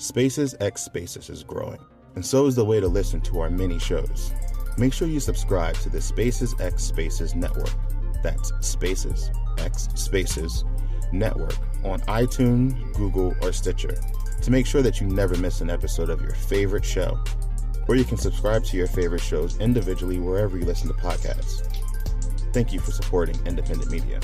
Spaces X Spaces is growing, and so is the way to listen to our mini shows. Make sure you subscribe to the Spaces X Spaces Network. That's Spaces X Spaces Network on iTunes, Google, or Stitcher to make sure that you never miss an episode of your favorite show. Or you can subscribe to your favorite shows individually wherever you listen to podcasts. Thank you for supporting independent media.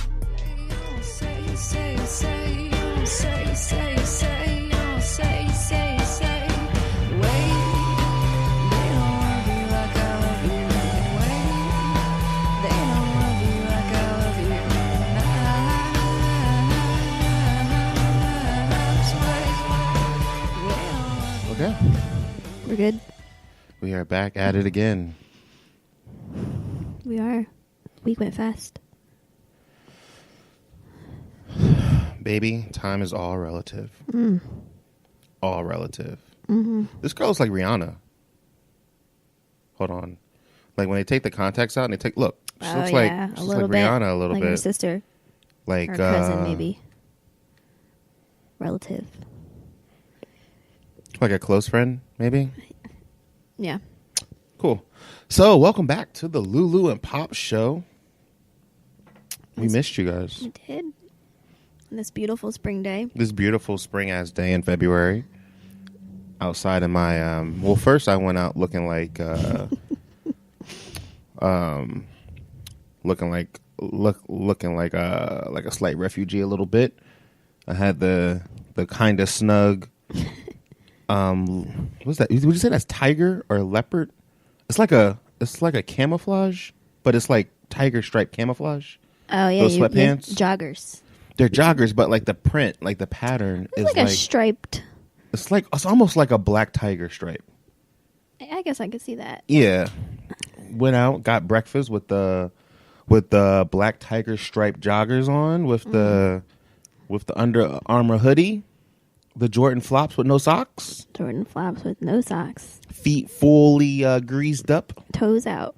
Okay. We're good. We are back at it again. We are. Week went fast. Baby, time is all relative. All relative. Mm-hmm. This girl is like Rihanna. Hold on. Like when they take the contacts out and they take, look, she looks like Rihanna a little like bit. her sister. Like her cousin, maybe. Relative. Like a close friend, maybe? Yeah. Cool. So, welcome back to the Lulu and Pop show. We missed you guys. We did. On this beautiful spring day. This beautiful spring-ass day in February. Outside of my, well, first I went out looking like, looking like a slight refugee a little bit. I had the kind of snug, what's that? Would you say that's tiger or leopard? It's like a camouflage, but it's like tiger stripe camouflage. Oh yeah, those sweatpants, joggers. They're joggers, but like the print, like the pattern is like a striped. It's almost like a black tiger stripe. I guess I could see that. Yeah, went out, got breakfast with the black tiger stripe joggers on, with the Under Armour hoodie, the Jordan flops with no socks. Jordan flops with no socks. Feet fully greased up. Toes out.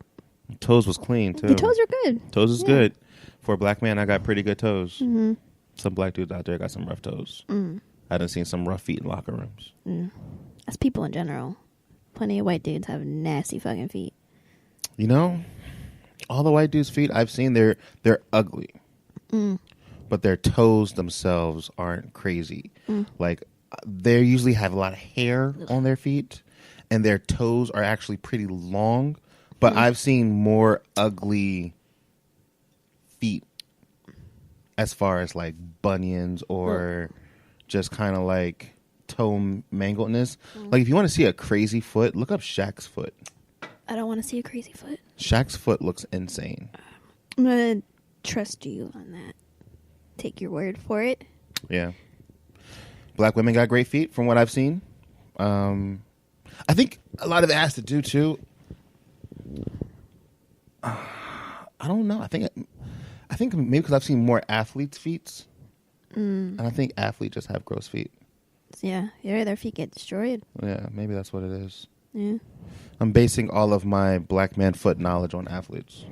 Toes was clean too. The toes are good. Toes is good. For a black man, I got pretty good toes. Mm-hmm. Some black dudes out there got some rough toes. I done seen some rough feet in locker rooms. That's people in general. Plenty of white dudes have nasty fucking feet. You know, all the white dudes' feet I've seen, they're ugly. But their toes themselves aren't crazy. Like, they usually have a lot of hair on their feet, and their toes are actually pretty long. But I've seen more ugly feet as far as like bunions or just kind of like toe mangledness. Like, if you want to see a crazy foot, look up Shaq's foot. I don't want to see a crazy foot. Shaq's foot looks insane. I'm going to trust you on that. Take your word for it. Yeah. Black women got great feet from what I've seen. I think a lot of it has to do too. I don't know. I think maybe because I've seen more athletes' feet. And I think athletes just have gross feet. Yeah. Their feet get destroyed. Yeah, maybe that's what it is. Yeah. I'm basing all of my black man foot knowledge on athletes.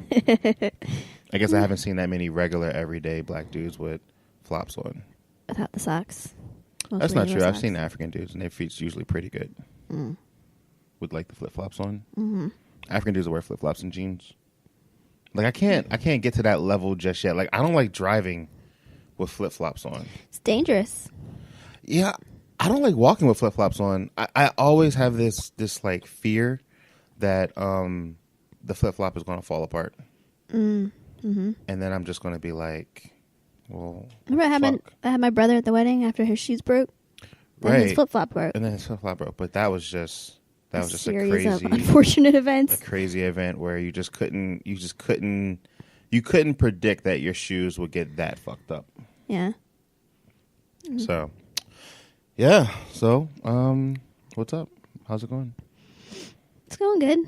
I guess I haven't seen that many regular, everyday black dudes with flops on. Without the socks. That's not true. I've seen African dudes, and their feet's usually pretty good. With like the flip-flops on. African dudes wear flip-flops and jeans. Like, I can't get to that level just yet. Like, I don't like driving with flip-flops on. It's dangerous. Yeah. I don't like walking with flip-flops on. I always have this like fear that the flip-flop is going to fall apart. And then I'm just going to be like, well, remember I had my brother at the wedding after his shoes broke? Then his flip-flop broke. And then his flip-flop broke. But that was just a series crazy, of unfortunate events. A crazy event where you couldn't predict that your shoes would get that fucked up. Yeah. So, yeah. So, what's up? How's it going? It's going good.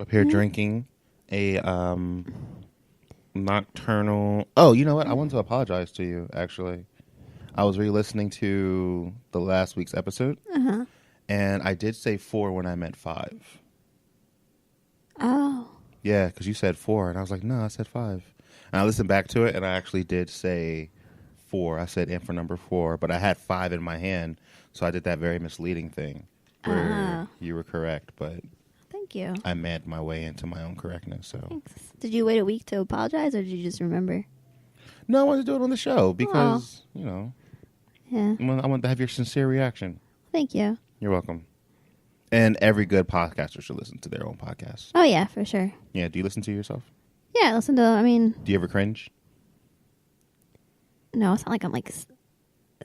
Up here drinking a nocturnal. Oh, you know what? I want to apologize to you, actually. I was re-listening to the last week's episode. And I did say 4 when I meant 5. Oh. Yeah, because you said 4, and I was like, no, I said 5. And I listened back to it, and I actually did say 4. I said in for number 4, but I had 5 in my hand, so I did that very misleading thing where you were correct, but thank you. I mad my way into my own correctness. So, thanks. Did you wait a week to apologize, or did you just remember? No, I wanted to do it on the show because you know, I want to have your sincere reaction. Thank you. You're welcome. And every good podcaster should listen to their own podcast. Oh yeah, for sure. Yeah. Do you listen to yourself? Yeah, listen to. I mean, Do you ever cringe? no, it's not like I'm like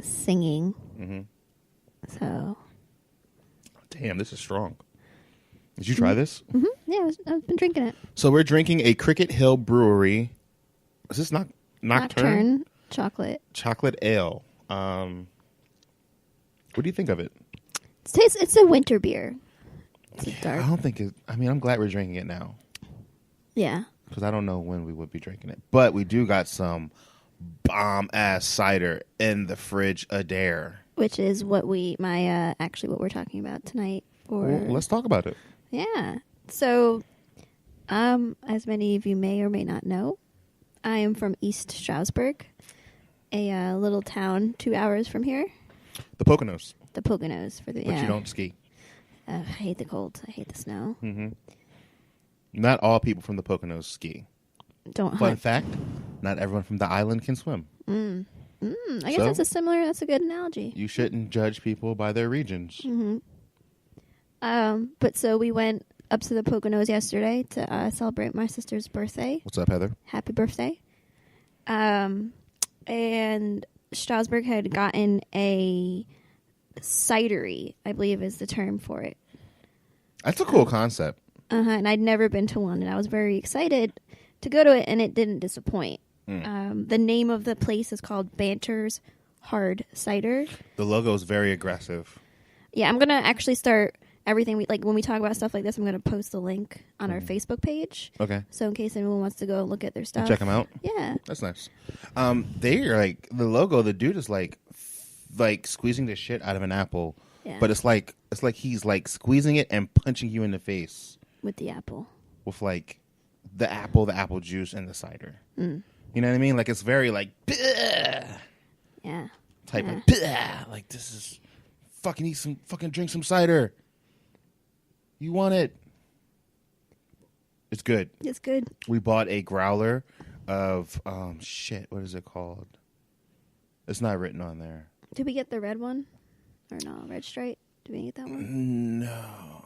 singing. Mm-hmm. So. Damn, this is strong. Did you try this? Mm-hmm. Yeah, I've been drinking it. So we're drinking a Cricket Hill Brewery. Is this Nocturne? Chocolate ale. What do you think of it? It's a winter beer. It's dark. I don't think it. I mean, I'm glad we're drinking it now. Yeah. Because I don't know when we would be drinking it. But we do got some bomb-ass cider in the fridge Adair. Which is what actually what we're talking about tonight. Well, let's talk about it. Yeah. So, as many of you may or may not know, I am from East Stroudsburg, a little town 2 hours from here. The Poconos. The Poconos. But you don't ski. I hate the cold. I hate the snow. Mm-hmm. Not all people from the Poconos ski. Don't Fun hunt. fact, not everyone from the island can swim. I guess that's a good analogy. You shouldn't judge people by their regions. Mm-hmm. But so we went up to the Poconos yesterday to celebrate my sister's birthday. What's up, Heather? Happy birthday. And Strasbourg had gotten a cidery, I believe is the term for it. That's a cool concept. And I'd never been to one, and I was very excited to go to it, and it didn't disappoint. The name of the place is called Banters Hard Cider. The logo is very aggressive. Yeah, I'm going to actually start everything. When we talk about stuff like this, I'm going to post a link on our Facebook page. Okay. So in case anyone wants to go look at their stuff. Check them out. Yeah. That's nice. They're like, the logo, the dude is like squeezing the shit out of an apple. Yeah. But it's like he's like squeezing it and punching you in the face. With the apple. With like the apple juice, and the cider. You know what I mean? Like it's very like, bleh, yeah. type of, bleh, like this is fucking drink some cider. You want it? It's good. It's good. We bought a growler of what is it called? It's not written on there. Did we get the red one? Or no, red stripe? Did we get that one? No.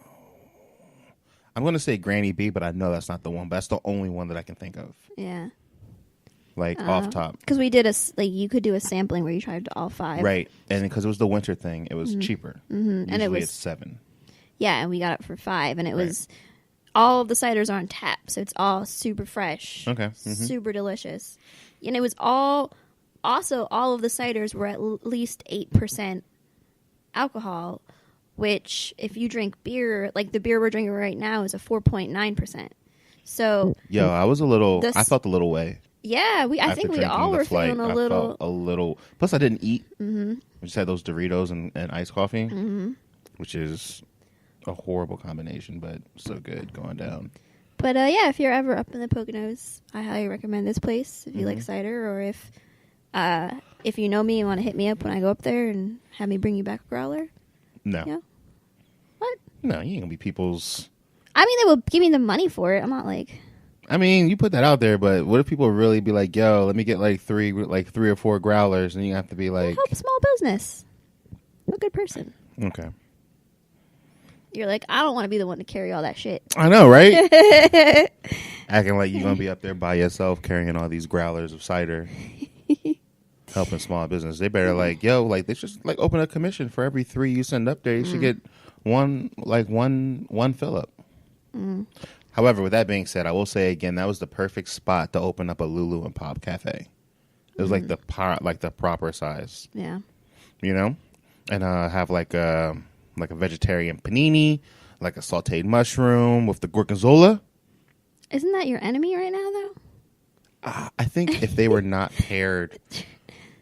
I'm going to say Granny B, but I know that's not the one. But that's the only one that I can think of. Yeah. Like off top. Because we did you could do a sampling where you tried all 5. Right. And because it was the winter thing, it was cheaper. Mm-hmm. And it was it's 7. Yeah, and we got it for 5, and it was all of the ciders are on tap, so it's all super fresh. Okay. Super delicious. And it was all of the ciders were at least 8% alcohol, which if you drink beer, like the beer we're drinking right now is a 4.9%. So Yo, I felt a little way. Yeah, I think we all were feeling a little. Plus, I didn't eat. Mm-hmm. I just had those Doritos and iced coffee, which is a horrible combination, but so good going down. But yeah, if you're ever up in the Poconos, I highly recommend this place if you like cider, or if you know me and want to hit me up when I go up there and have me bring you back a growler. No. Yeah. What? No, you ain't gonna be people's. I mean, they will give me the money for it. I'm not like. I mean, you put that out there, but what if people really be like, "Yo, let me get like three or 4 growlers," and you have to be like, help small business. I'm a good person. Okay. You're like, I don't want to be the one to carry all that shit. I know, right? Acting like you're gonna be up there by yourself carrying all these growlers of cider, helping small business. They better they should open a commission for every 3 you send up there. You should get one fill up. However, with that being said, I will say again that was the perfect spot to open up a Lulu and Pop cafe. It was like the proper size. Yeah. You know, and have like a vegetarian panini, like a sautéed mushroom with the gorgonzola. Isn't that your enemy right now, though? I think if they were not paired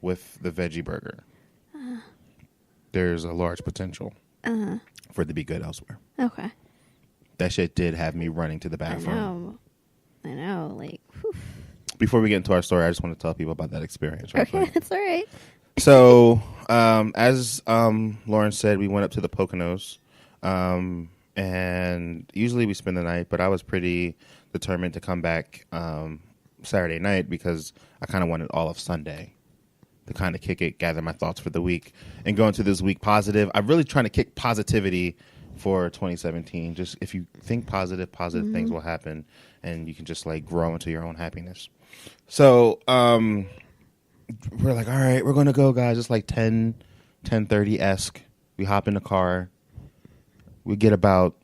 with the veggie burger, there's a large potential for it to be good elsewhere. Okay. That shit did have me running to the bathroom. I know. Like, whew. before we get into our story, I just want to tell people about that experience. Right Okay, that's all right. So, as Lauren said, we went up to the Poconos, and usually we spend the night, but I was pretty determined to come back Saturday night because I kind of wanted all of Sunday to kind of kick it, gather my thoughts for the week, and go into this week positive. I'm really trying to kick positivity for 2017. Just if you think positive things will happen, and you can just like grow into your own happiness. So, we're like, all right, we're going to go, guys. It's like 10:30-esque. We hop in the car. We get about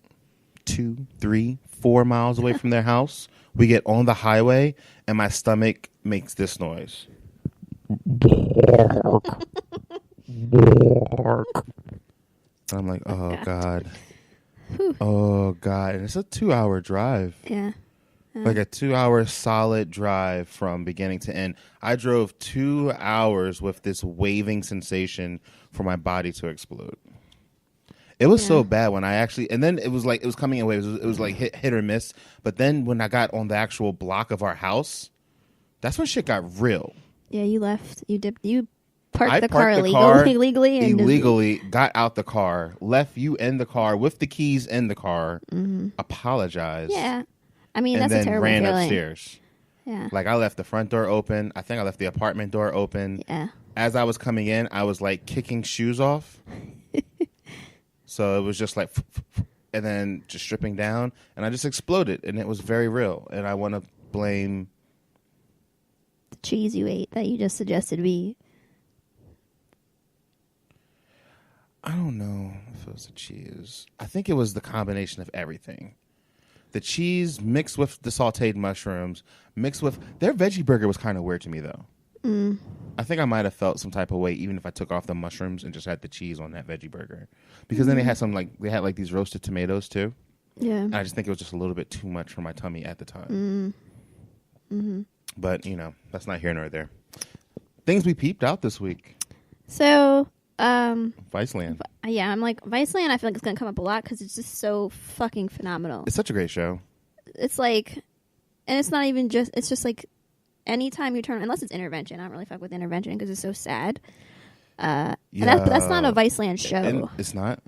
2, 3, 4 miles away from their house. We get on the highway, and my stomach makes this noise. I'm like, oh, God. Oh, God. And it's a 2-hour drive. Yeah. Like a 2-hour solid drive from beginning to end. I drove 2 hours with this waving sensation for my body to explode. It was so bad when I actually, and then it was like, it was coming in waves. It was like hit or miss. But then when I got on the actual block of our house, that's when shit got real. Yeah, you left. You parked the car illegally. Got out the car, left you in the car with the keys in the car, apologized. Yeah. I mean, that's a terrible feeling. And then ran feeling. upstairs. Yeah. Like I left the front door open. I think I left the apartment door open. Yeah. As I was coming in, I was like kicking shoes off. So it was just like, and then just stripping down, and I just exploded, and it was very real. And I want to blame the cheese you ate that you just suggested we. I don't know if it was the cheese. I think it was the combination of everything. The cheese mixed with the sauteed mushrooms, mixed with their veggie burger was kind of weird to me though. I think I might have felt some type of way even if I took off the mushrooms and just had the cheese on that veggie burger, because then they had these roasted tomatoes too. Yeah, and I just think it was just a little bit too much for my tummy at the time. But that's not here nor there. Things we peeped out this week. So, Viceland. Yeah, I'm like Viceland. I feel like it's gonna come up a lot because it's just so fucking phenomenal. It's such a great show. It's like, and it's not even just. It's just like, anytime you turn, unless it's Intervention, I don't really fuck with Intervention because it's so sad. And that's not a Viceland show. It's not.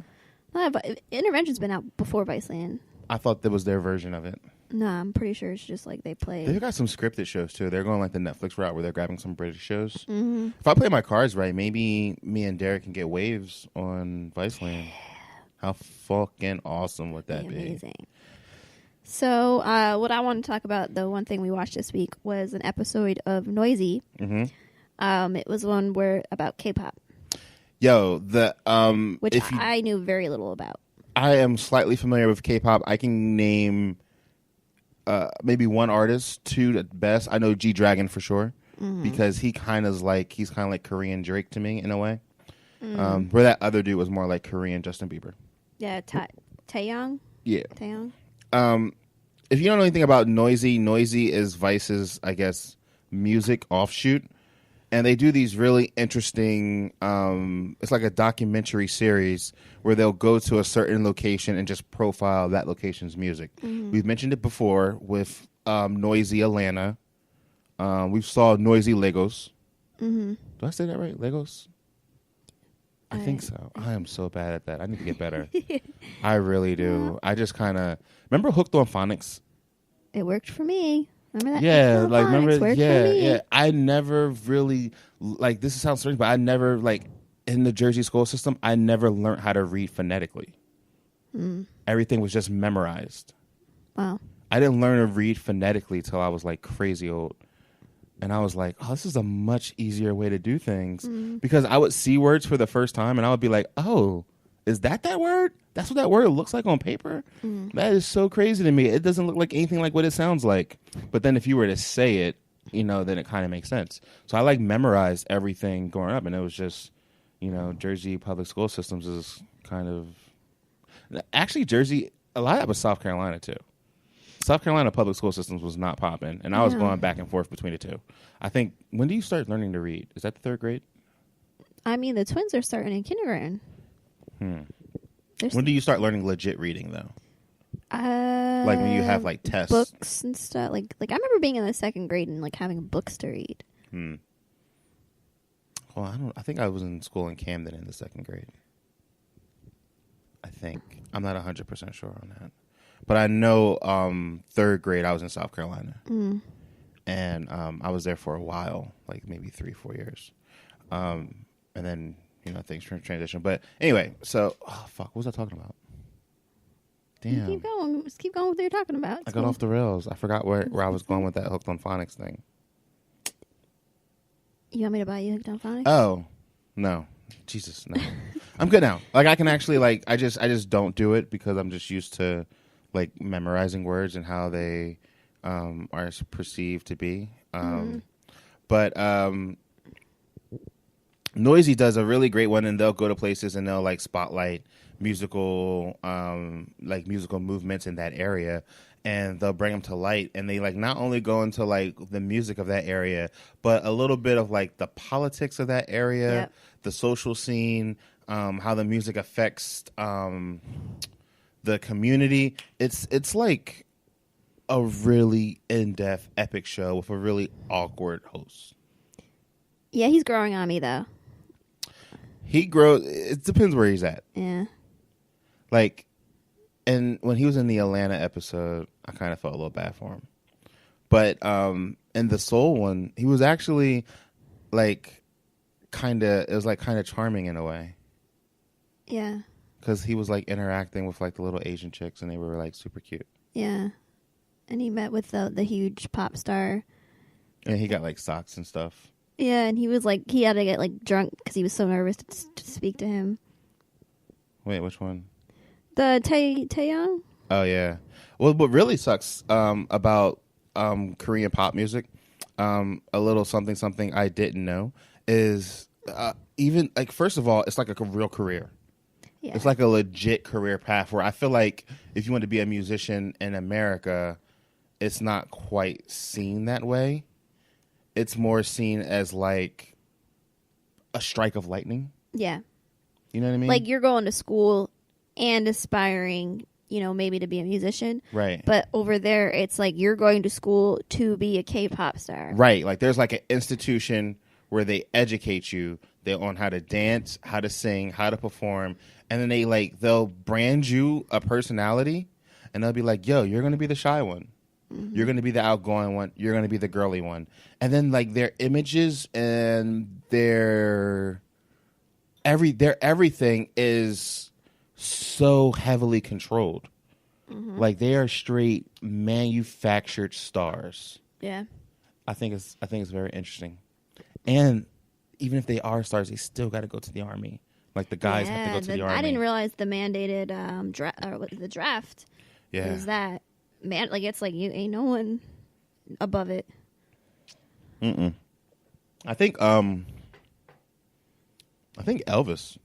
Intervention's been out before Viceland. I thought that was their version of it. No, I'm pretty sure it's just like they play. They've got some scripted shows too. They're going like the Netflix route where they're grabbing some British shows. If I play my cards right, maybe me and Derek can get waves on Viceland. How fucking awesome would that be? Amazing. So, what I want to talk about, the one thing we watched this week was an episode of Noisey. It was one about K-pop. Yo, which I knew very little about. I am slightly familiar with K-pop. I can name maybe one artist, two at best. I know G-Dragon for sure because he's kind of like Korean Drake to me in a way. Where that other dude was more like Korean Justin Bieber. Yeah, Taeyong. Yeah. Taeyong. If you don't know anything about Noisey is Vice's, I guess, music offshoot. And they do these really interesting, it's like a documentary series where they'll go to a certain location and just profile that location's music. We've mentioned it before with Noisey Atlanta. We saw Noisey Lagos. Do I say that right? Lagos? I think so. I am so bad at that. I need to get better. I really do. I just kind of... Remember Hooked on Phonics? It worked for me. Remember that? Yeah, like remember? Yeah. I never really like. This sounds strange, but I never like in the Jersey school system. I never learned how to read phonetically. Everything was just memorized. Wow. I didn't learn to read phonetically till I was like crazy old, and I was like, "Oh, this is a much easier way to do things." Because I would see words for the first time, and I would be like, "Oh, is that word? That's what that word looks like on paper? That is so crazy to me. It doesn't look like anything like what it sounds like. But then if you were to say it, then it kind of makes sense. So I memorized everything growing up, and it was just, Jersey public school systems is kind of... Actually, Jersey, a lot of that was South Carolina, too. South Carolina public school systems was not popping, and I was going back and forth between the two. I think, when do you start learning to read? Is that the third grade? I mean, the twins are starting in kindergarten. When do you start learning legit reading, though? Like when you have like tests, books and stuff. Like I remember being in the second grade and like having books to read. Well, I think I was in school in Camden in the second grade. I think. I'm not 100% sure on that. But I know third grade I was in South Carolina. And I was there for a while, like maybe 3-4 years. And then, things transition. But anyway, so, what was I talking about? Damn. Keep going. Just keep going with what you're talking about. I got off the rails. I forgot where I was going with that Hooked on Phonics thing. You want me to buy you Hooked on Phonics? Oh, no. Jesus, no. I'm good now. Like I can actually I just don't do it because I'm just used to like memorizing words and how they are perceived to be. But Noisey does a really great one, and they'll go to places and they'll like spotlight musical movements in that area, and they'll bring them to light, and they like not only go into like the music of that area, but a little bit of like the politics of that area, the social scene, how the music affects the community. It's like a really in-depth epic show with a really awkward host. Yeah, he's growing on me though. He grows. It depends where he's at. Yeah. Like, and when he was in the Atlanta episode, I kind of felt a little bad for him. But in the Soul one, he was actually like kind of charming in a way. Yeah. Because he was like interacting with like the little Asian chicks, and they were like super cute. Yeah. And he met with the huge pop star. And he got like socks and stuff. Yeah, and he was like, he had to get like drunk because he was so nervous to speak to him. Wait, which one? The Taeyong? Oh, yeah. Well, what really sucks about Korean pop music, a little something I didn't know, is even, like, first of all, it's like a real career. Yeah. It's like a legit career path where I feel like if you want to be a musician in America, it's not quite seen that way. It's more seen as like a strike of lightning. Yeah. You know what I mean? Like you're going to school and aspiring, maybe to be a musician. Right. But over there, it's like you're going to school to be a K-pop star. Right. Like there's like an institution where they educate you on how to dance, how to sing, how to perform. And then they'll brand you a personality and they'll be like, yo, you're going to be the shy one. Mm-hmm. You're going to be the outgoing one. You're going to be the girly one. And then like their images and their everything is so heavily controlled. Mm-hmm. Like they are straight manufactured stars. Yeah. I think it's very interesting. And even if they are stars, they still got to go to the army. Like the guys have to go to the army. I didn't realize the mandated the draft. Yeah. Was that man? Like it's like you ain't no one above it. I think Elvis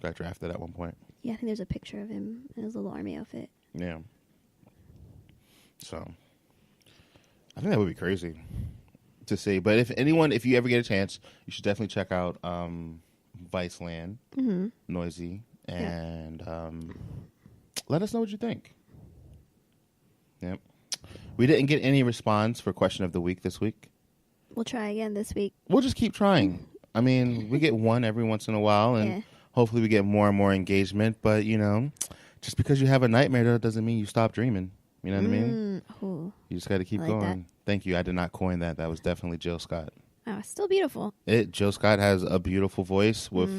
got drafted at one point. Yeah, I think there's a picture of him in his little army outfit. Yeah. So I think that would be crazy to see. But if you ever get a chance, you should definitely check out Viceland, Noisey, and let us know what you think. Yep. We didn't get any response for question of the week this week. We'll try again this week. We'll just keep trying. I mean, we get one every once in a while, and hopefully we get more and more engagement. But, just because you have a nightmare doesn't mean you stop dreaming. You know what I mean? Ooh. You just got to keep going. That. Thank you. I did not coin that. That was definitely Jill Scott. Oh, it's still beautiful. Jill Scott has a beautiful voice with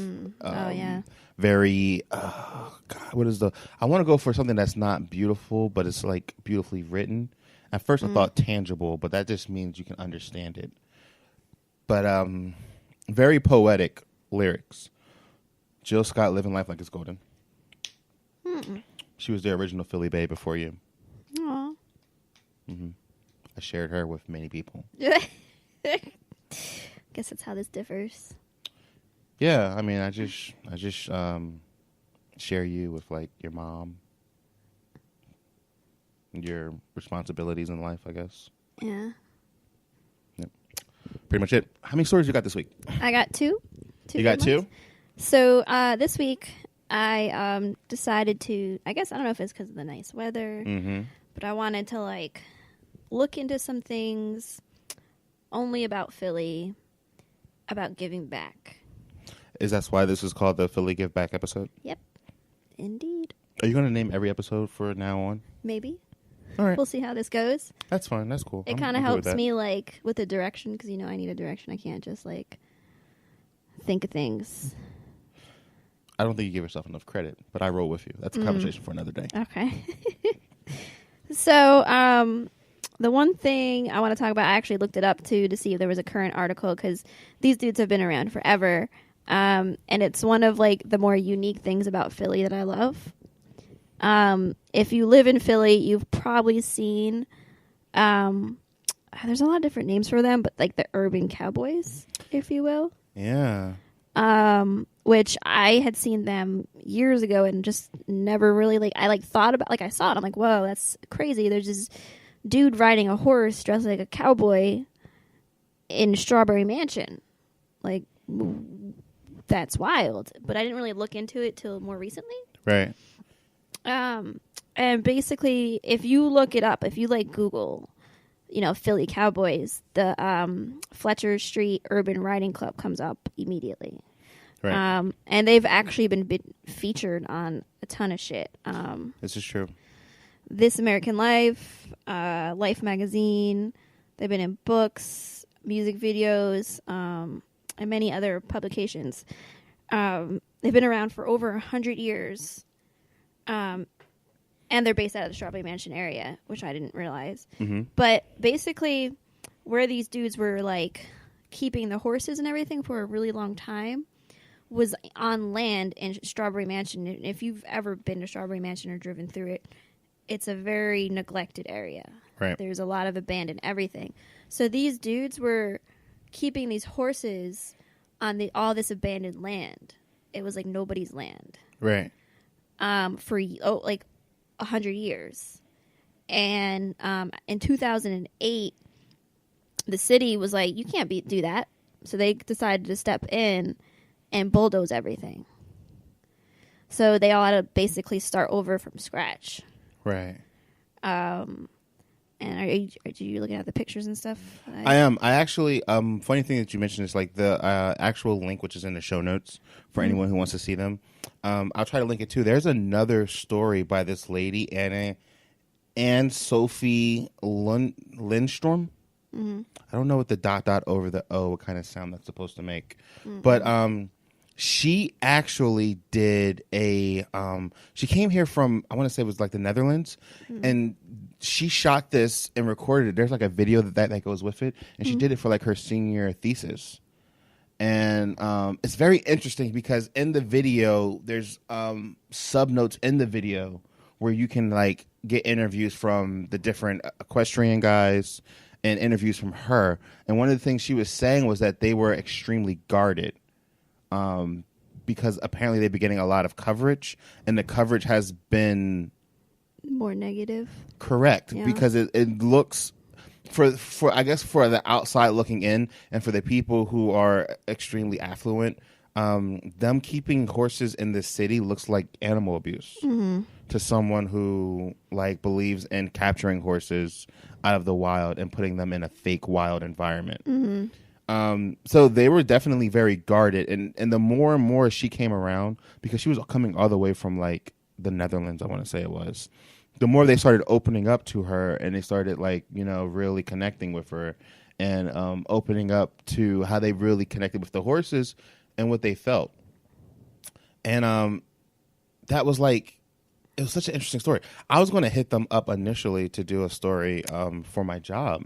very, God, what is I want to go for something that's not beautiful, but it's like beautifully written. At first I thought tangible, but that just means you can understand it. But very poetic lyrics. Jill Scott, living life like it's golden. She was the original Philly Bae before you. Aw. I shared her with many people. Guess that's how this differs. Yeah, I mean, I just share you with like your mom, your responsibilities in life, I guess. Yeah. Yep. Pretty much it. How many stories you got this week? I got two. You got two? So this week I decided to. I guess I don't know if it's because of the nice weather, but I wanted to like look into some things only about Philly, about giving back. Is that why this is called the Philly Give Back episode? Yep, indeed. Are you going to name every episode for now on? Maybe. All right. We'll see how this goes. That's fine. That's cool. It kind of helps me like with the direction because I need a direction. I can't just like think of things. I don't think you give yourself enough credit, but I roll with you. That's a conversation for another day. Okay. So, the one thing I want to talk about, I actually looked it up to see if there was a current article because these dudes have been around forever. And it's one of like the more unique things about Philly that I love. If you live in Philly, you've probably seen, there's a lot of different names for them, but like the urban cowboys, if you will. Yeah. Which I had seen them years ago and just never really I thought about, I saw it. I'm like, whoa, that's crazy. There's this dude riding a horse dressed like a cowboy in Strawberry Mansion. Like, that's wild. But I didn't really look into it till more recently. Right. And basically, if you look it up, if you Google, Philly Cowboys, the Fletcher Street Urban Riding Club comes up immediately. Right. And they've actually been featured on a ton of shit. This is true. This American Life, Life Magazine. They've been in books, music videos, and many other publications. They've been around for over 100 years. And they're based out of the Strawberry Mansion area, which I didn't realize. Mm-hmm. But basically, where these dudes were keeping the horses and everything for a really long time was on land in Strawberry Mansion. And if you've ever been to Strawberry Mansion or driven through it, it's a very neglected area. Right. There's a lot of abandoned everything. So these dudes were keeping these horses on all this abandoned land. It was like nobody's land. Right. For 100 years. And in 2008, the city was like, you can't do that. So they decided to step in and bulldoze everything. So they all had to basically start over from scratch. Right. And are you looking at the pictures and stuff? I am. I actually, funny thing that you mentioned is the actual link, which is in the show notes for anyone who wants to see them. I'll try to link it too. There's another story by this lady, Anne Sophie Lindstrom. Mm-hmm. I don't know what the ... over the O, what kind of sound that's supposed to make. Mm-hmm. But she actually did she came here from, I want to say it was the Netherlands, and she shot this and recorded it. There's a video that goes with it, and she did it for her senior thesis. And it's very interesting because in the video, there's sub-notes in the video where you can get interviews from the different equestrian guys and interviews from her. And one of the things she was saying was that they were extremely guarded. Because apparently they've been getting a lot of coverage, and the coverage has been more negative. Correct, yeah. Because it looks for I guess for the outside looking in, and for the people who are extremely affluent, them keeping horses in this city looks like animal abuse to someone who believes in capturing horses out of the wild and putting them in a fake wild environment. Mm-hmm. So they were definitely very guarded, and the more and more she came around, because she was coming all the way from the Netherlands, I want to say it was, the more they started opening up to her, and they started really connecting with her, and opening up to how they really connected with the horses and what they felt. And that was it was such an interesting story. I was going to hit them up initially to do a story for my job,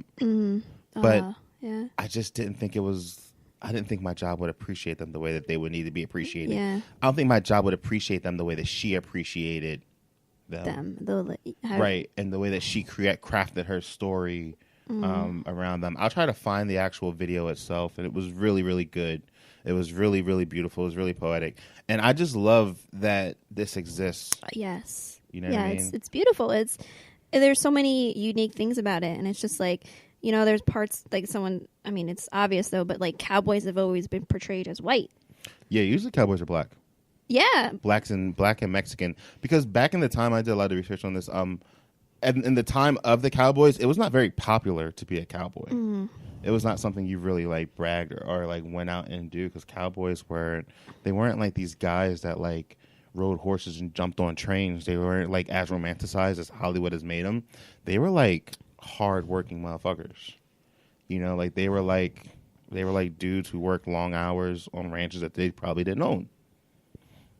but yeah. I just didn't think I didn't think my job would appreciate them the way that they would need to be appreciated. Yeah. I don't think my job would appreciate them the way that she appreciated them. Right. And the way that she crafted her story around them. I'll try to find the actual video itself, and it was really, really good. It was really, really beautiful. It was really poetic. And I just love that this exists. Yes. You know what I mean? It's beautiful. There's so many unique things about it, and it's just there's parts it's obvious though, but cowboys have always been portrayed as white. Yeah, usually cowboys are black. Yeah. Black and Mexican. Because back in the time, I did a lot of research on this. in the time of the Cowboys, it was not very popular to be a cowboy. It was not something you really like bragged or like went out and do, because cowboys weren't like these guys that like rode horses and jumped on trains. They weren't like as romanticized as Hollywood has made them. They were like hard-working motherfuckers. You know, like they were like dudes who worked long hours on ranches that they probably didn't own.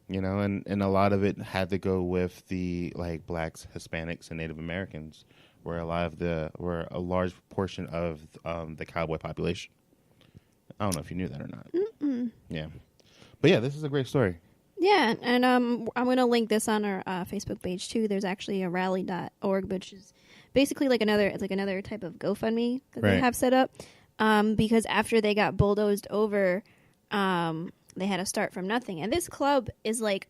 You know, and a lot of it had to go with the like blacks, Hispanics, and Native Americans, were a large portion of the cowboy population. I don't know if you knew that or not. Yeah, but yeah, this is a great story. Yeah, and I'm going to link this on our Facebook page too. There's actually a rally.org, which is basically like another type of GoFundMe that they have set up. Because after they got bulldozed over, they had to start from nothing. And this club is like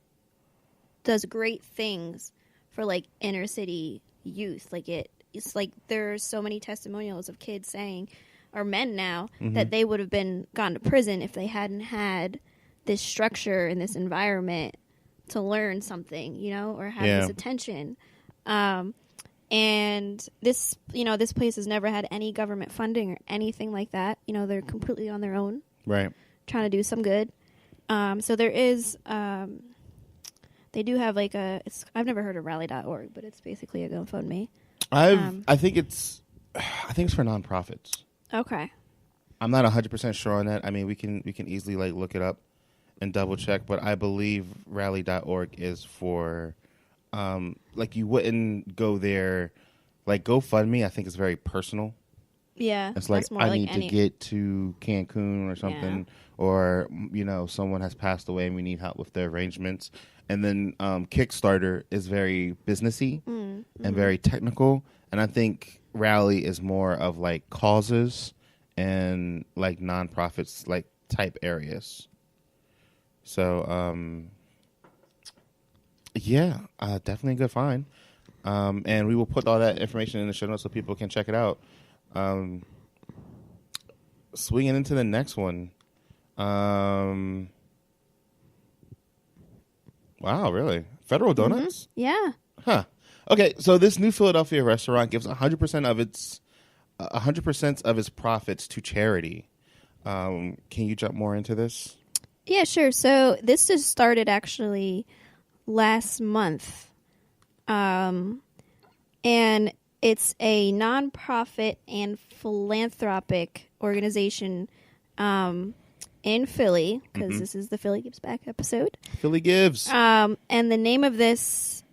does great things for like inner city youth. Like it's like there's so many testimonials of kids saying, or men now, that they would have gone to prison if they hadn't had this structure and this environment to learn something, you know, or have this attention. And this place has never had any government funding or anything like that. You know, they're completely on their own, right? Trying to do some good. So there is, they do have like I've never heard of rally.org, but it's basically a GoFundMe. I think it's for nonprofits. Okay. I'm not 100% sure on that. I mean, we can easily like look it up and double check, but I believe rally.org is for, like you wouldn't go there, like GoFundMe, I think it's very personal. Yeah. It's like, I need to get to Cancun or something, or, you know, someone has passed away and we need help with the arrangements. And then Kickstarter is very businessy and very technical. And I think Rally is more of like causes and like nonprofits, like type areas. So, yeah, definitely a good find. And we will put all that information in the show notes so people can check it out. Swinging into the next one. Wow, really? Federal Donuts? Yeah. Huh. Okay, so this new Philadelphia restaurant gives 100% of its profits to charity. Can you jump more into this? Yeah, sure. So this just started actually last month. And it's a nonprofit and philanthropic organization in Philly, because this is the Philly Gives Back episode. Philly Gives. And the name of this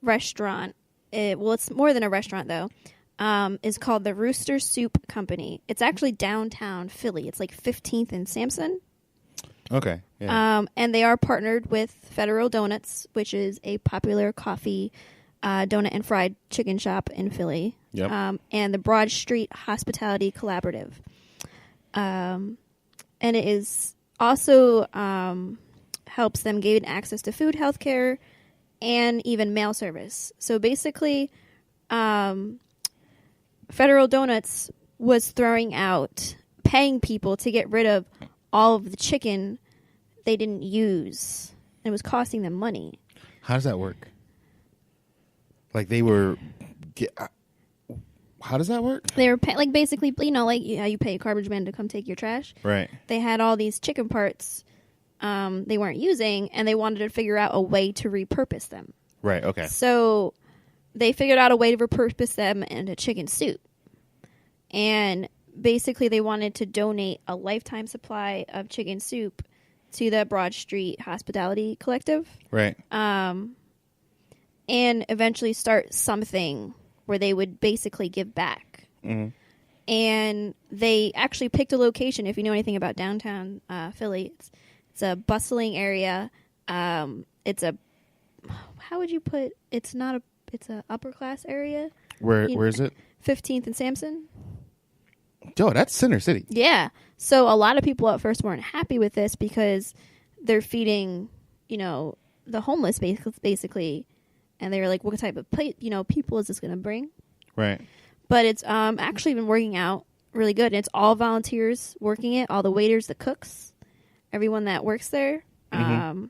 restaurant, it's more than a restaurant though, is called the Rooster Soup Company. It's actually downtown Philly. It's like 15th and Sampson. Okay. Yeah. And they are partnered with Federal Donuts, which is a popular coffee, donut and fried chicken shop in Philly. Yep. And the Broad Street Hospitality Collaborative. And it is also helps them gain access to food, healthcare, and even mail service. So basically, Federal Donuts was paying people to get rid of all of the chicken they didn't use. It was costing them money. How does that work? Like they were... How does that work? They were like basically, you know, like how you pay a garbage man to come take your trash. Right. They had all these chicken parts they weren't using, and they wanted to figure out a way to repurpose them. Right. Okay. So they figured out a way to repurpose them into chicken soup. And basically they wanted to donate a lifetime supply of chicken soup to the Broad Street Hospitality Collective. Right. And eventually start something where they would basically give back. Mm-hmm. And they actually picked a location. If you know anything about downtown Philly, it's a bustling area. It's a, how would you put, it's a upper class area. Where is it? 15th and Sampson. Oh, that's Center City. Yeah. So a lot of people at first weren't happy with this because they're feeding, you know, the homeless basically. And they were like, what type of people is this going to bring? Right. But it's actually been working out really good. And it's all volunteers working it, all the waiters, the cooks, everyone that works there. Mm-hmm.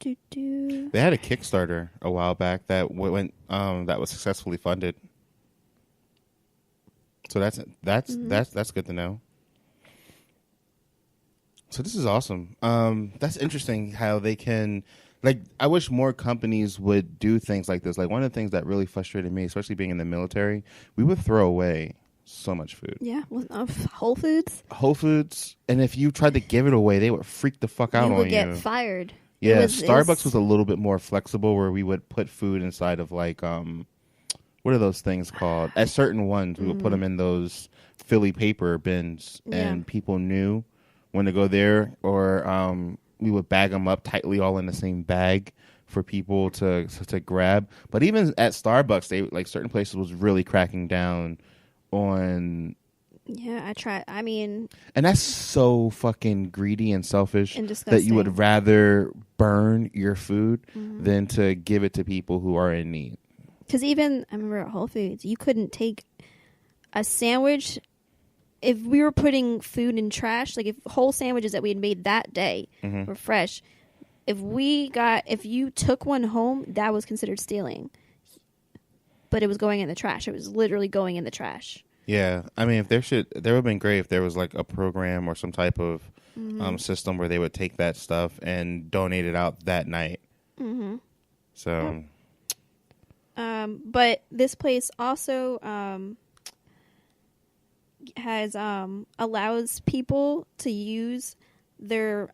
They had a Kickstarter a while back that went that was successfully funded. So that's good to know. So this is awesome. That's interesting how they can, like, I wish more companies would do things like this. Like, one of the things that really frustrated me, especially being in the military, we would throw away so much food. Yeah, Whole Foods. Whole Foods, and if you tried to give it away, they would freak the fuck out on you. You would get fired. Yeah, Starbucks was a little bit more flexible, where we would put food inside of, like, what are those things called? At certain ones, we would put them in those Philly paper bins, and people knew when to go there, or we would bag them up tightly all in the same bag for people to grab. But even at Starbucks, they, like, certain places was really cracking down on. Yeah, I tried. I mean, and that's so fucking greedy and selfish and disgusting. That you would rather burn your food than to give it to people who are in need. Because even I remember at Whole Foods, you couldn't take a sandwich. If we were putting food in trash, like if whole sandwiches that we had made that day were fresh, if you took one home, that was considered stealing. But it was going in the trash. It was literally going in the trash. Yeah, I mean, there would have been great if there was like a program or some type of system where they would take that stuff and donate it out that night. Mm-hmm. So, but this place also has allows people to use their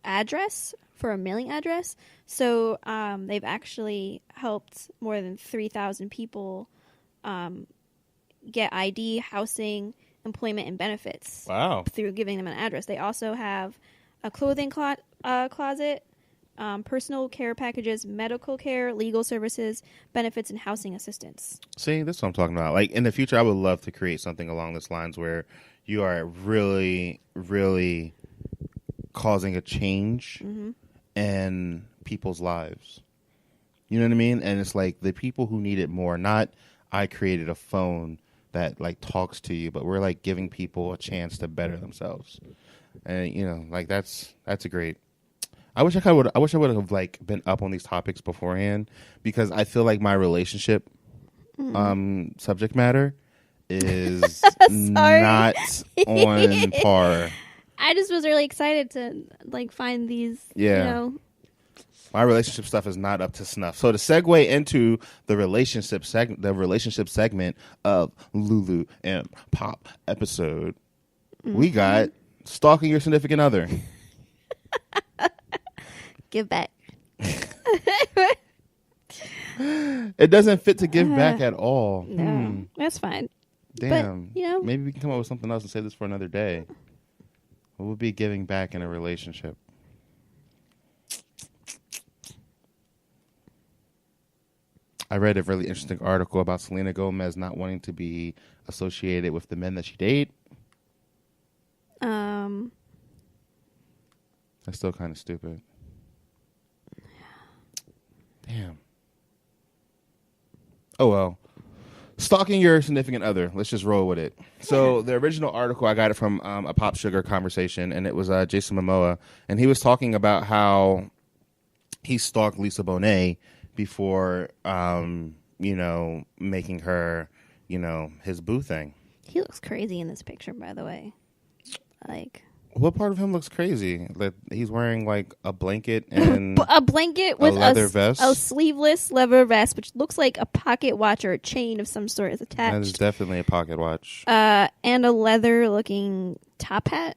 address for a mailing address. So they've actually helped more than 3,000 people get ID, housing, employment, and benefits. Wow! Through giving them an address. They also have a clothing closet, personal care packages, medical care, legal services, benefits, and housing assistance. See, that's what I'm talking about. Like, in the future, I would love to create something along those lines where you are really, really causing a change in people's lives. You know what I mean? And it's like the people who need it more, not I created a phone that like talks to you, but we're like giving people a chance to better themselves. And you know, like that's a great. I wish I would have like been up on these topics beforehand, because I feel like my relationship subject matter is not on par. I just was really excited to like find these. Yeah. You know, my relationship stuff is not up to snuff. So to segue into the relationship segment of Lulu and Pop episode, we got stalking your significant other. Give back. It doesn't fit to give back at all. No, that's fine. Damn. But, you know, maybe we can come up with something else and save this for another day. What would be giving back in a relationship? I read a really interesting article about Selena Gomez not wanting to be associated with the men that she dates. That's still kind of stupid. Damn. Oh, well. Stalking your significant other. Let's just roll with it. So the original article, I got it from a Pop Sugar conversation, and it was Jason Momoa. And he was talking about how he stalked Lisa Bonet before, making her, his boo thing. He looks crazy in this picture, by the way. Like, what part of him looks crazy? That he's wearing like a blanket and a blanket with a leather vest, a sleeveless leather vest, which looks like a pocket watch or a chain of some sort is attached. That is definitely a pocket watch. And a leather-looking top hat.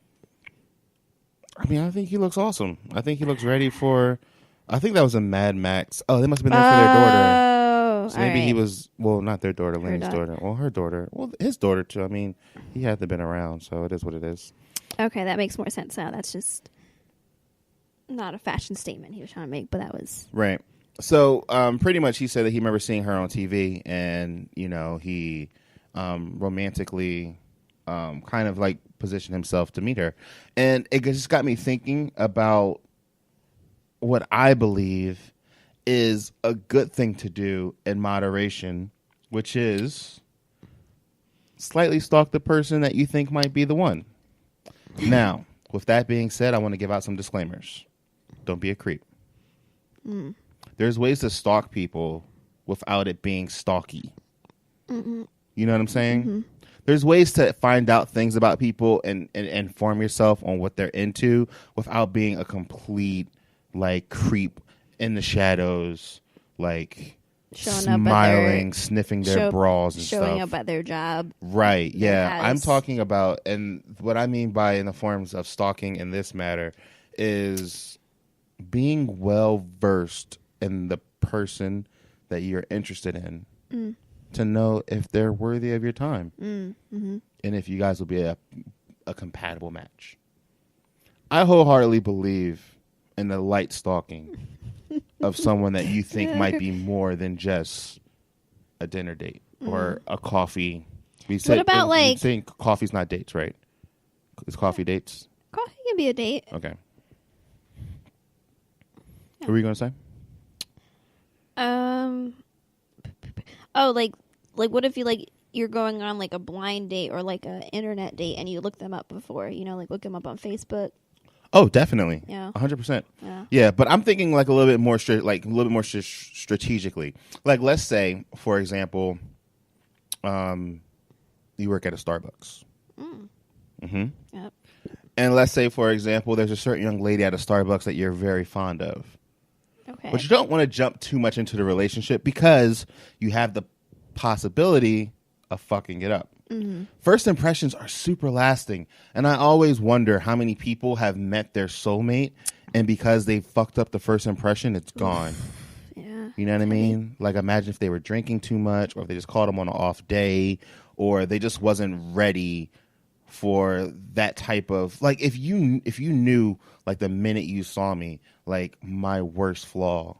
I mean, I think he looks awesome. I think he looks ready for. I think that was a Mad Max. Oh, they must have been there for their daughter. So maybe he was. Well, not their daughter, Lenny's daughter. Well, her daughter. Well, his daughter too. I mean, he had to have been around, so it is what it is. Okay, that makes more sense now. That's just not a fashion statement he was trying to make, but that was... Right. So, pretty much he said that he remember seeing her on TV, and, he romantically kind of, like, positioned himself to meet her. And it just got me thinking about what I believe is a good thing to do in moderation, which is slightly stalk the person that you think might be the one. Now, with that being said, I want to give out some disclaimers. don't be a creep. There's ways to stalk people without it being stalky. You know what I'm saying? There's ways to find out things about people and inform yourself on what they're into without being a complete like creep in the shadows, like smiling, sniffing their bras and showing stuff. up at their job. Right, yeah. I'm talking about, and what I mean by in the forms of stalking in this matter is being well versed in the person that you're interested in to know if they're worthy of your time and if you guys will be a compatible match. I wholeheartedly believe in the light stalking of someone that you think might be more than just a dinner date or a coffee. What about like saying coffee's not dates, right? Is coffee dates? Coffee can be a date. Okay. What were you gonna say? Oh, like what if you're going on like a blind date or like a internet date and you look them up before, like look them up on Facebook. Oh, definitely. Yeah. 100%. Yeah. Yeah, but I'm thinking like a little bit more strategically. Like, let's say, for example, you work at a Starbucks. Yep. And let's say, for example, there's a certain young lady at a Starbucks that you're very fond of. Okay. But you don't want to jump too much into the relationship because you have the possibility of fucking it up. First impressions are super lasting. And I always wonder how many people have met their soulmate and because they fucked up the first impression, it's gone. Yeah. You know what I mean? Like, imagine if they were drinking too much or if they just caught them on an off day or they just wasn't ready for that type of, like, if you knew, like, the minute you saw me, like, my worst flaw,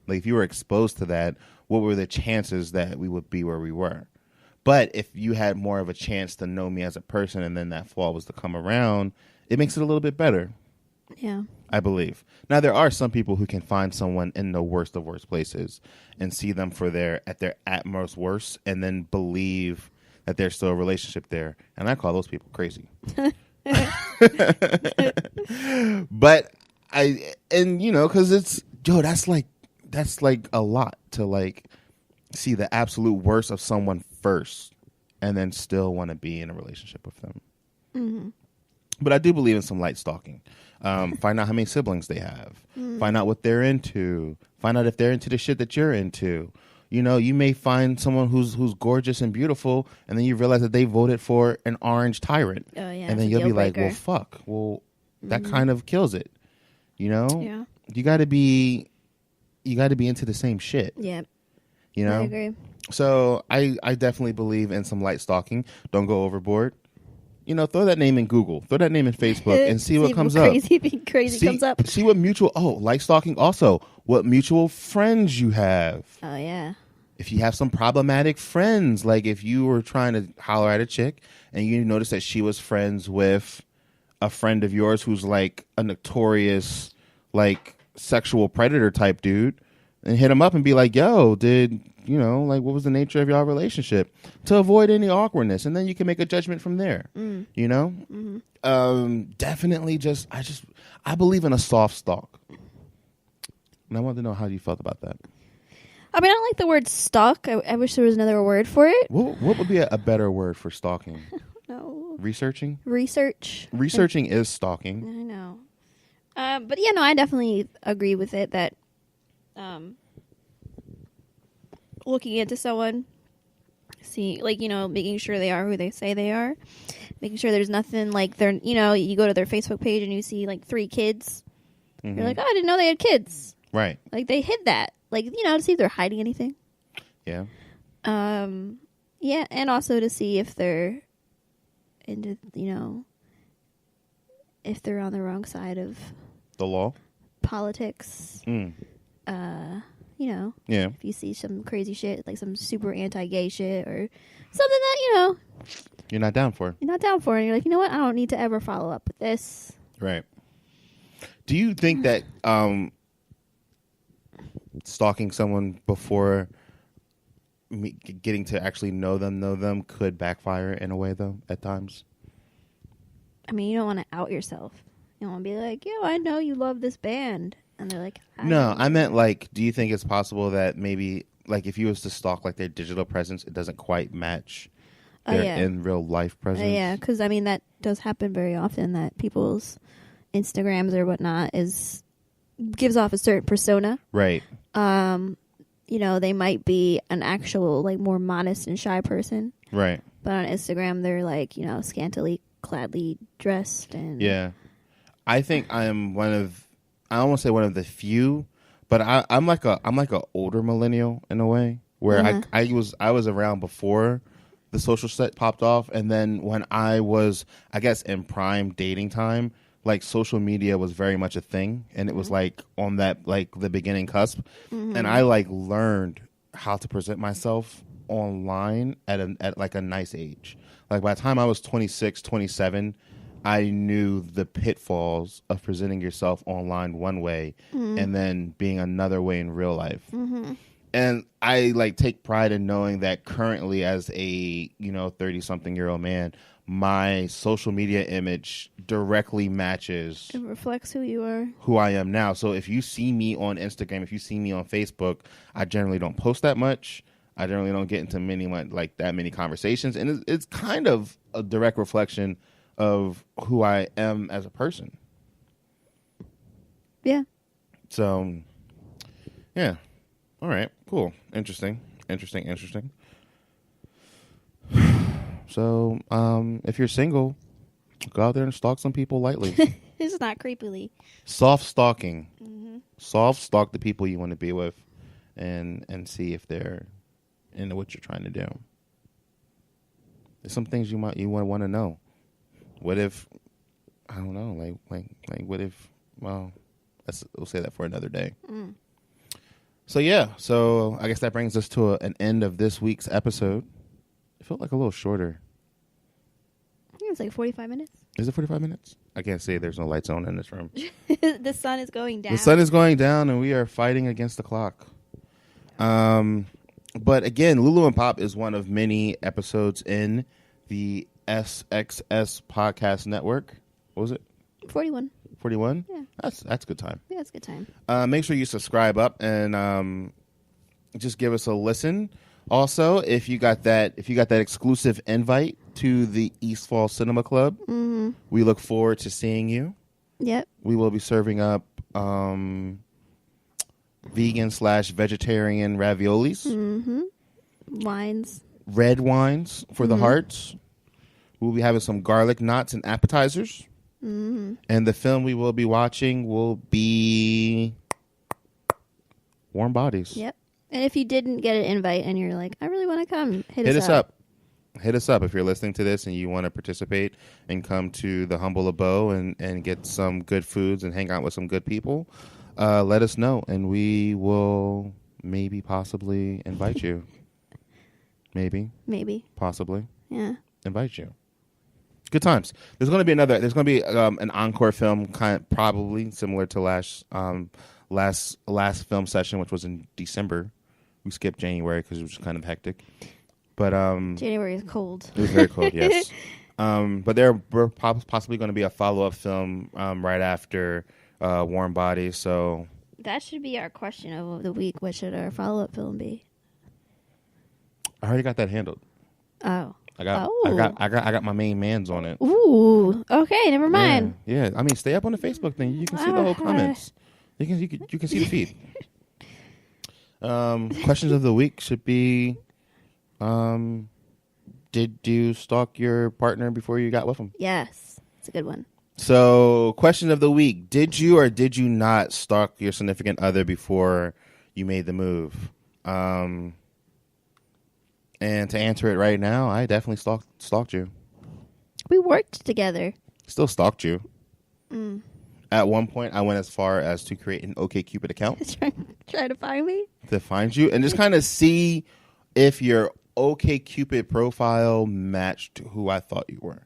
like, if you were exposed to that, what were the chances that we would be where we were? But if you had more of a chance to know me as a person and then that flaw was to come around, it makes it a little bit better. Yeah. I believe. Now, there are some people who can find someone in the worst of worst places and see them for their utmost worst and then believe that there's still a relationship there. And I call those people crazy. But because it's, that's like a lot to like see the absolute worst of someone first and then still want to be in a relationship with them. But I do believe in some light stalking. Find out how many siblings they have. Find out what they're into. Find out if they're into the shit that you're into. You may find someone who's gorgeous and beautiful, and then you realize that they voted for an orange tyrant. Oh, yeah, and then you'll be like, well, fuck. Well, that kind of kills it. Yeah. You got to be into the same shit. Yeah. I agree. So I definitely believe in some light stalking. Don't go overboard. Throw that name in Google. Throw that name in Facebook and see what comes up. Crazy comes up. See what light stalking also, what mutual friends you have. Oh, yeah. If you have some problematic friends, like if you were trying to holler at a chick and you notice that she was friends with a friend of yours who's like a notorious like sexual predator type dude, and hit him up and be like, yo, what was the nature of your relationship, to avoid any awkwardness, and then you can make a judgment from there. Definitely I believe in a soft stalk, and I want to know how you felt about that. I mean, I don't like the word stalk. I wish there was another word for it. What would be a better word for stalking? No. Researching is stalking. I know. But yeah, no, I definitely agree with it that looking into someone, making sure they are who they say they are, making sure there's nothing like they're, you go to their Facebook page and you see like 3 kids. You're like, oh, I didn't know they had kids. Right. Like they hid that. Like, to see if they're hiding anything. Yeah. Yeah, and also to see if they're into, if they're on the wrong side of the law, politics. Yeah. If you see some crazy shit, like some super anti-gay shit or something that, you're not down for. You're not down for, and you're like, you know what? I don't need to ever follow up with this. Right. Do you think that stalking someone before getting to actually know them could backfire in a way, though, at times? I mean, you don't want to out yourself. You don't want to be like, yo, I know you love this band. and they're like, No, I meant like, do you think it's possible that maybe like if you was to stalk like their digital presence, it doesn't quite match their in real life presence? Yeah, because I mean that does happen very often, that people's Instagrams or whatnot gives off a certain persona. Right. You know, they might be an actual like more modest and shy person. Right. But on Instagram, they're like, you know, scantily cladly dressed and yeah. I think I am I almost say one of the few, but I'm like a older millennial in a way where I was around before the social set popped off, and then when I was, I guess, in prime dating time, like social media was very much a thing, and it was like on that like the beginning cusp, and I like learned how to present myself online at like a nice age. Like by the time I was 26, 27, I knew the pitfalls of presenting yourself online one way and then being another way in real life. And I like take pride in knowing that currently as a, 30-something-year-old man, my social media image directly matches. It reflects who you are. Who I am now. So if you see me on Instagram, if you see me on Facebook, I generally don't post that much. I generally don't get into that many conversations. And it's kind of a direct reflection of who I am as a person. Yeah. So, yeah. All right. Cool. Interesting. So, if you're single, go out there and stalk some people lightly. It's not creepily. Soft stalking. Soft stalk the people you want to be with, and see if they're into what you're trying to do. There's some things you want to know. What if, I don't know, like what if, well, we'll say that for another day. So I guess that brings us to an end of this week's episode. It felt like a little shorter. I think it's like 45 minutes. Is it 45 minutes? I can't say there's no lights on in this room. The sun is going down. The sun is going down and we are fighting against the clock. But again, Lulu and Pop is one of many episodes in the SXS podcast network. What was it? 41. 41? Yeah. That's a good time. Yeah, it's a good time. Make sure you subscribe up and just give us a listen. Also, if you got that exclusive invite to the East Fall Cinema Club, we look forward to seeing you. Yep. We will be serving up vegan/vegetarian raviolis. Wines. Red wines for the hearts. We'll be having some garlic knots and appetizers. And the film we will be watching will be Warm Bodies. Yep. And if you didn't get an invite and you're like, I really want to come, hit us up. Hit us up if you're listening to this and you want to participate and come to the Humble Abode and get some good foods and hang out with some good people. Let us know and we will maybe possibly invite you. Maybe. Possibly. Yeah. Invite you. Good times. There's going to be an encore film, probably similar to last film session, which was in December. We skipped January because it was kind of hectic. But January is cold. It was very cold, yes. But we're possibly going to be a follow-up film right after Warm Bodies. So that should be our question of the week. What should our follow-up film be? I already got that handled. Oh. I got my main mans on it. Ooh. Okay, never mind. Yeah. I mean, stay up on the Facebook thing. You can see the whole comments. You can see the feed. Questions of the week should be, did you stalk your partner before you got with him? Yes. It's a good one. So, question of the week. Did you or did you not stalk your significant other before you made the move? And to answer it right now, I definitely stalked you. We worked together. Still stalked you. At one point, I went as far as to create an OkCupid account. Try to find me? To find you. And just kind of see if your OkCupid profile matched who I thought you were.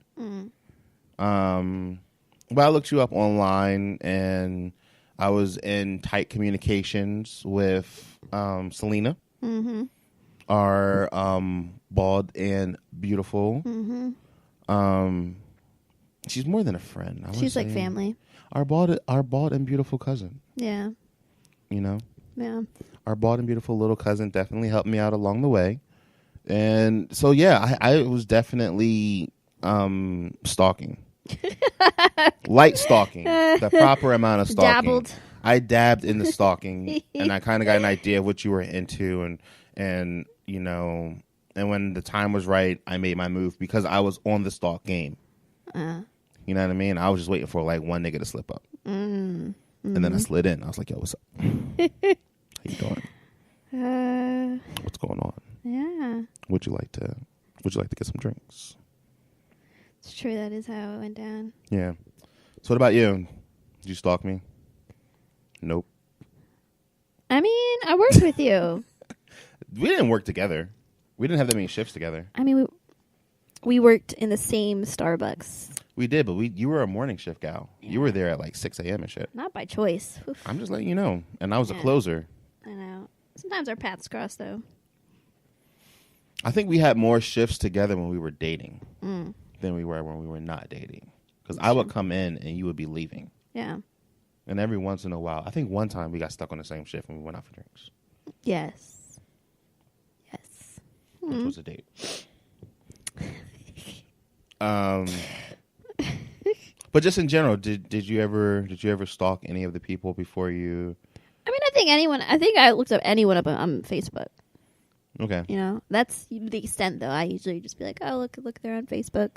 But I looked you up online, and I was in tight communications with Selena. Our bald and beautiful. She's more than a friend. She's like family. our bald and beautiful cousin. Yeah. You know? Yeah. Our bald and beautiful little cousin definitely helped me out along the way. And so, yeah, I was definitely stalking. Light stalking. The proper amount of stalking. Dabbled. I dabbed in the stalking, and I kind of got an idea of what you were into, and you know, and when the time was right, I made my move because I was on the stalk game. You know what I mean? I was just waiting for like one nigga to slip up, and then I slid in. I was like, "Yo, what's up? How you doing? What's going on? Yeah. Would you like to get some drinks?" It's true. That is how it went down. Yeah. So what about you? Did you stalk me? Nope. I mean, I worked with you. We didn't work together. We didn't have that many shifts together. I mean, we worked in the same Starbucks. We did, but you were a morning shift gal. Yeah. You were there at like 6 a.m. and shit. Not by choice. Oof. I'm just letting you know. And I was a closer. I know. Sometimes our paths cross, though. I think we had more shifts together when we were dating than we were when we were not dating. Because I would come in and you would be leaving. Yeah. And every once in a while, I think one time we got stuck on the same shift and we went out for drinks. Yes. Yes. Which was a date. But just in general, did you ever stalk any of the people before you? I mean, I think I looked up anyone up on Facebook. Okay. You know, that's the extent though. I usually just be like, oh, look, they're on Facebook.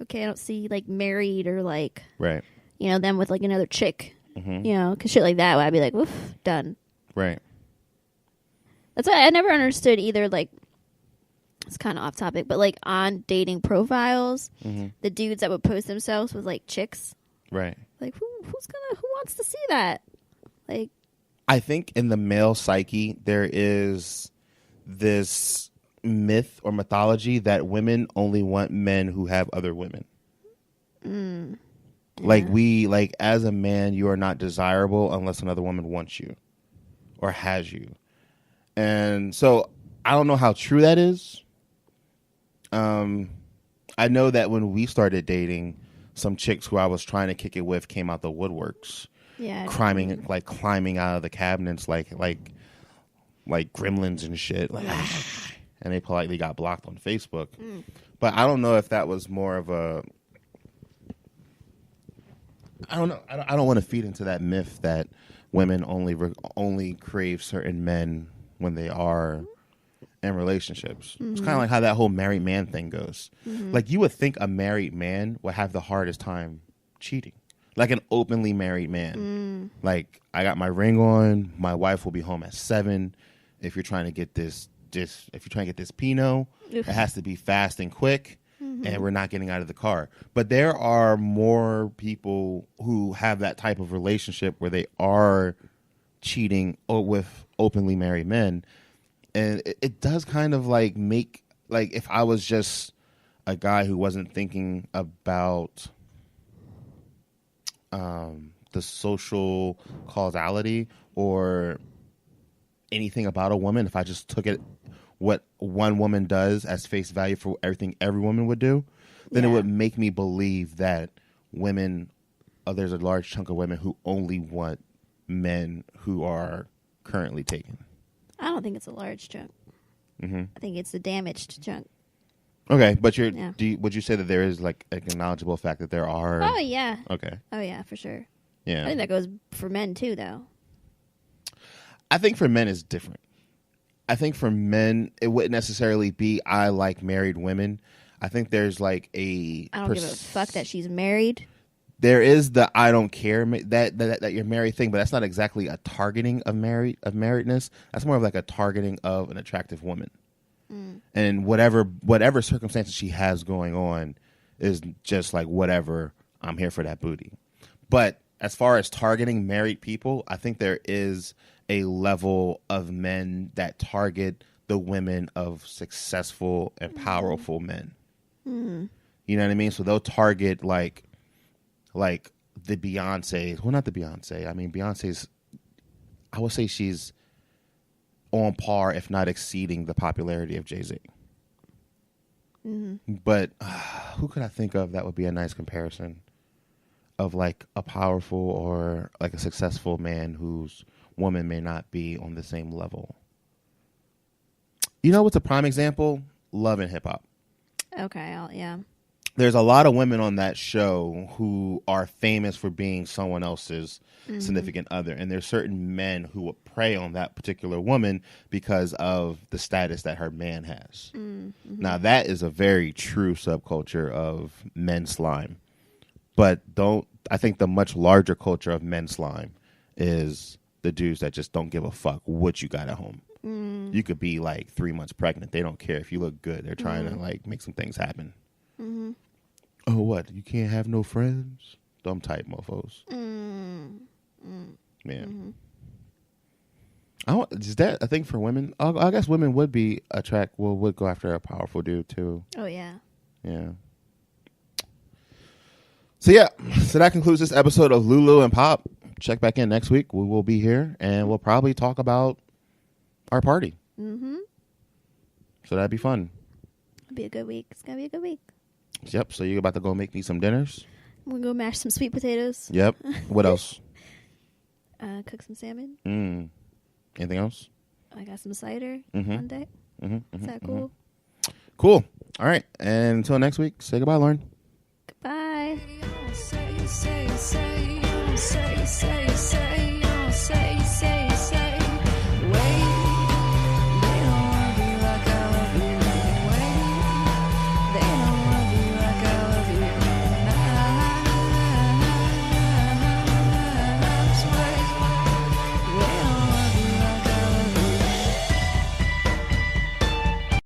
Okay, I don't see like married or like, right. You know, them with like another chick. You know, because shit like that, I'd be like, woof, done. Right. That's why I never understood either, like, it's kind of off topic, but like on dating profiles, the dudes that would post themselves with like chicks. Right. Like, who wants to see that? Like, I think in the male psyche, there is this myth or mythology that women only want men who have other women. Like as a man, you are not desirable unless another woman wants you or has you. And so I don't know how true that is. I know that when we started dating, some chicks who I was trying to kick it with came out the woodworks. yeah. Climbing out of the cabinets like gremlins and shit. Like, and they politely got blocked on Facebook. But I don't know if that was more of a... I don't know. I don't want to feed into that myth that women only crave certain men when they are in relationships. It's kind of like how that whole married man thing goes. Like, you would think a married man would have the hardest time cheating. Like an openly married man. Like, I got my ring on. My wife will be home at 7. If you're trying to get this Pinot, it has to be fast and quick. And we're not getting out of the car. But there are more people who have that type of relationship where they are cheating with openly married men. And it does kind of like make, like, if I was just a guy who wasn't thinking about the social causality or anything about a woman, if I just took it what one woman does as face value for everything every woman would do, then it would make me believe that women, there's a large chunk of women who only want men who are currently taken. I don't think it's a large chunk. I think it's a damaged chunk. Okay, but would you say that there is like an acknowledgeable fact that there are? Oh, yeah. Okay. Oh, yeah, for sure. Yeah. I think that goes for men, too, though. I think for men it's different. I think for men, it wouldn't necessarily be I like married women. I think there's like a... I don't give a fuck that she's married. There is the I don't care that you're married thing, but that's not exactly a targeting of marriedness. That's more of like a targeting of an attractive woman. And whatever circumstances she has going on is just like, whatever, I'm here for that booty. But as far as targeting married people, I think there is a level of men that target the women of successful and powerful men. You know what I mean? So they'll target like the Beyonce. Well, not the Beyonce. I mean, Beyonce's, I would say she's on par, if not exceeding, the popularity of Jay-Z. But who could I think of that would be a nice comparison? of like a powerful or like a successful man whose woman may not be on the same level. You know what's a prime example? Love and Hip Hop. Okay, yeah. There's a lot of women on that show who are famous for being someone else's significant other. And there's certain men who will prey on that particular woman because of the status that her man has. Mm-hmm. Now, that is a very true subculture of men slime. But I think the much larger culture of men slime is the dudes that just don't give a fuck what you got at home. You could be like 3 months pregnant. They don't care if you look good. They're trying to like make some things happen. Mm-hmm. Oh, what? You can't have no friends? Dumb type mofos. Yeah. Is that a thing for women? I guess women would would go after a powerful dude too. Oh, yeah. Yeah. So that concludes this episode of Lulu and Pop. Check back in next week. We will be here and we'll probably talk about our party. Mm-hmm. So that'd be fun. It'll be a good week. It's going to be a good week. Yep. So you're about to go make me some dinners? We'll go mash some sweet potatoes. Yep. What else? Cook some salmon. Anything else? I got some cider one day. Is that cool? Cool. All right. And until next week, say goodbye, Lauren.